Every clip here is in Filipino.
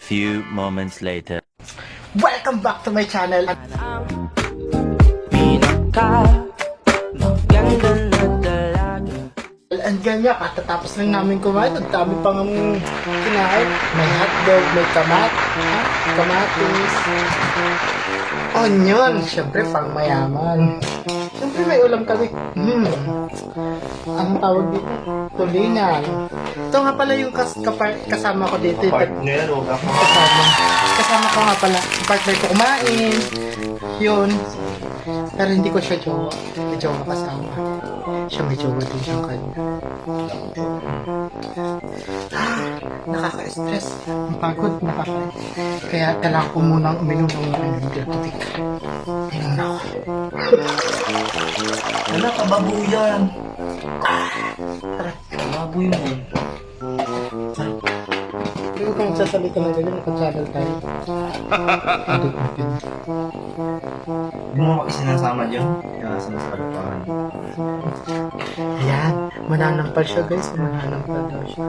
Few moments later. Welcome back to my channel. And ganyan, katatapos lang namin kumain. Ang dami pang kinain. May hotdog, may kamatis, onion. Siyempre, pang mayaman. Siyempre, may ulam kami. Anong tawag dito? Tulingan. Ito nga pala yung kasama ko dito. Partner o Kasama ko nga pala. Partner ko kumain. Yun. Pero hindi ko siya jowa. May jowa kasama. Siya may jowa din siyang kanya. Nakaka-stress. Ang pagod, Kaya kailangan ko munang uminom ng mga tubig. Inom na ako. Wala ka babuyan. Tara. Baboy mo. Hindi ko magsasalita na ganyan. Naka-channel tayo. Hindi ko pin. Hindi mo isinasama dyan. Kaya sinasalupahan. Ayan. Mananampal siya guys. Mananampal daw siya.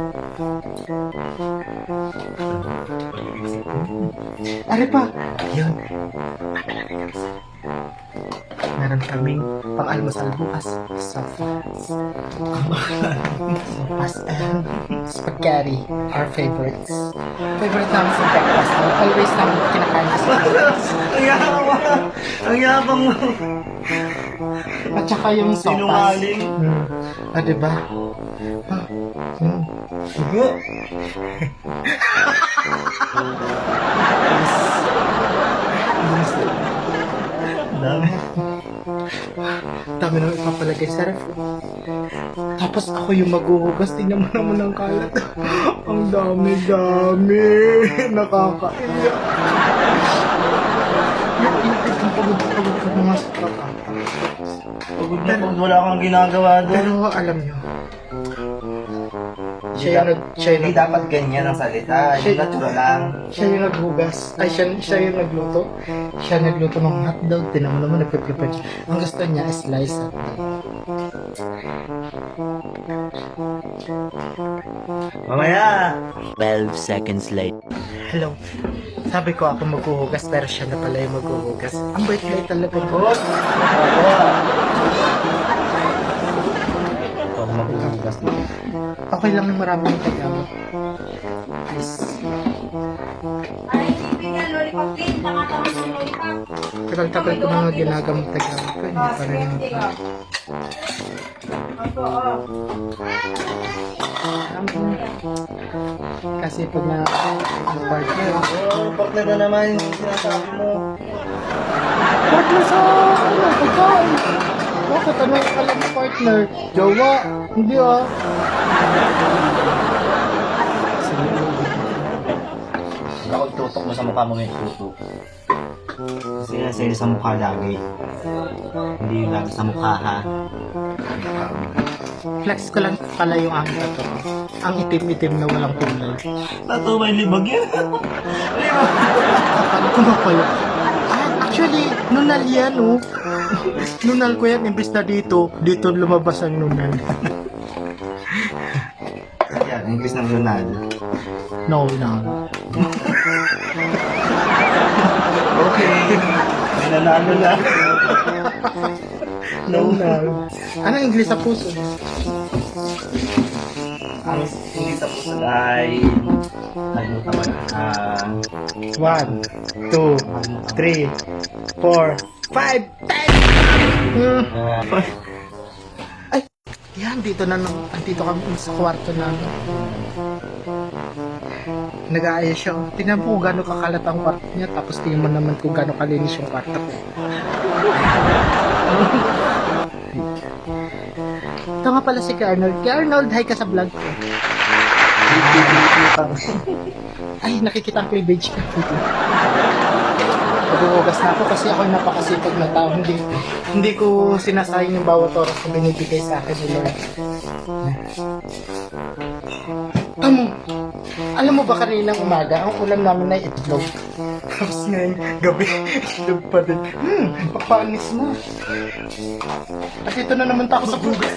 Are pa. Ayun. Meron kaming pang-almusal bukas. Sopas and spaghetti. Our favorites. Favorite namin sa breakfast. Always namin kinakain sa Ang yabang. Ang yabang mo. At saka yung sopas. Sinungaling. Diba? Sugo. Dami. Dami nang ipapalagay sa ref. Tapos ako yung maghuhugas. Tingnan mo naman ang kalat. Ang dami-dami. Nakakaiyak. Yung pagod ka mga sa Pagod na pagod. Wala kang ginagawa doon. Pero alam nyo, Hindi dapat ganyan ang salita. Hindi natural lang. siya yung naghugas. Ay, siya yung nagluto. Siya nagluto ng hotdog. Tinan mo naman, nagpiprepare siya. Ang gusto niya is slice hotdog. Mamaya. 12 seconds later. Hello. Sabi ko ako maghuhugas, pero siya na pala yung maghuhugas. Ang bait-bait talaga po. Pag maghuhugas na. Okay lang yung maraming tagamit. Nice. Tagal-tagal ko na nga ginagamit tagamit ko. Hindi pa rin kasi pag partner, Partner na naman yung sinasabi mo. partner sa pagkain. Bakit ano alam mo partner? Jowa? Hindi ah. Ako tutok mo sa mukha mo may tutok. Kasi nasili sa mukha lagi. Hindi yung lagi sa mukha ha. Flex ko lang pala yung aking tato. Ang itim-itim na walang kulay. Tato may libag yan. Libag. Paano ko mapalo? Actually, nunal yan oh. Nunal ko yan, imbis na dito lumabas ang nunal. Yan, English ng Ronaldo. No. Okay. May nanalo na. Nunal. Anong English sa puso? Ang English sa puso ay... Ano naman? 1, 2, 3, 4, 5, 10! Ay, yan, dito kami sa kwarto namin. Nag-aayos siya. Tingnan mo kung gano'ng kakalat ang kwarto niya, tapos tingnan mo naman kung gano'ng kalinis yung kwarto ko. Ito nga pala si Arnold. Arnold, hi ka sa vlog ko. Ay, nakikita ang cleavage ka. Maghuhugas na ako kasi ako napakasipag na tao. Hindi ko sinasayang yung bawat oras na binibigay sa akin ni Lord. Alam mo ba kaninang umaga, ang ulam namin ay itlog. Tapos ngayon, gabi, itlog pa din. Papanis mo. At ito na naman ako sa hugas.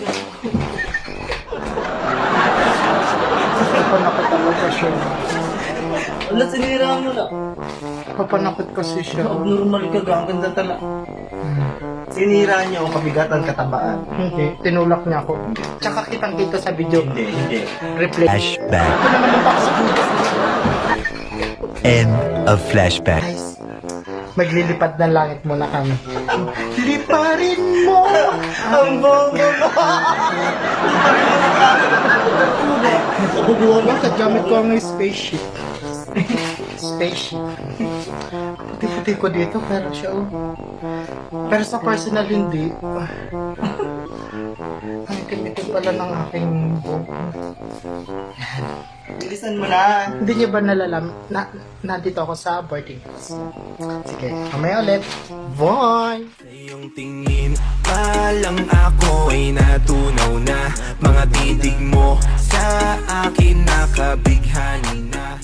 Sasal pa na ko talaga siya. Wala, sinira mo na. Papanakot kasi siya. Abnormal ka ga, ang ganda tala. Sinira niya o kabigatan katabaan. Hindi, tinulak niya ako. Tsaka kitang-kita sa video. Hindi. Replay. Flashback. Ito na naman ako sa End of flashback. Guys, maglilipad ng langit muna kami. Liparin mo! Ang bongga mo! Bakit gamit ko ang spaceship? Spaceship. Puti-puti ko dito, pero siya Pero sa personal hindi. Ang itim-itim pala ng aking buhok. Bilisan mo na. Hindi niyo ba nalalam na nandito ako sa boarding house? Sige, mamaya ulit. Bye! Sa iyong tingin pa lang ako ay natunaw na. Mga titig mo sa akin nakabighani na.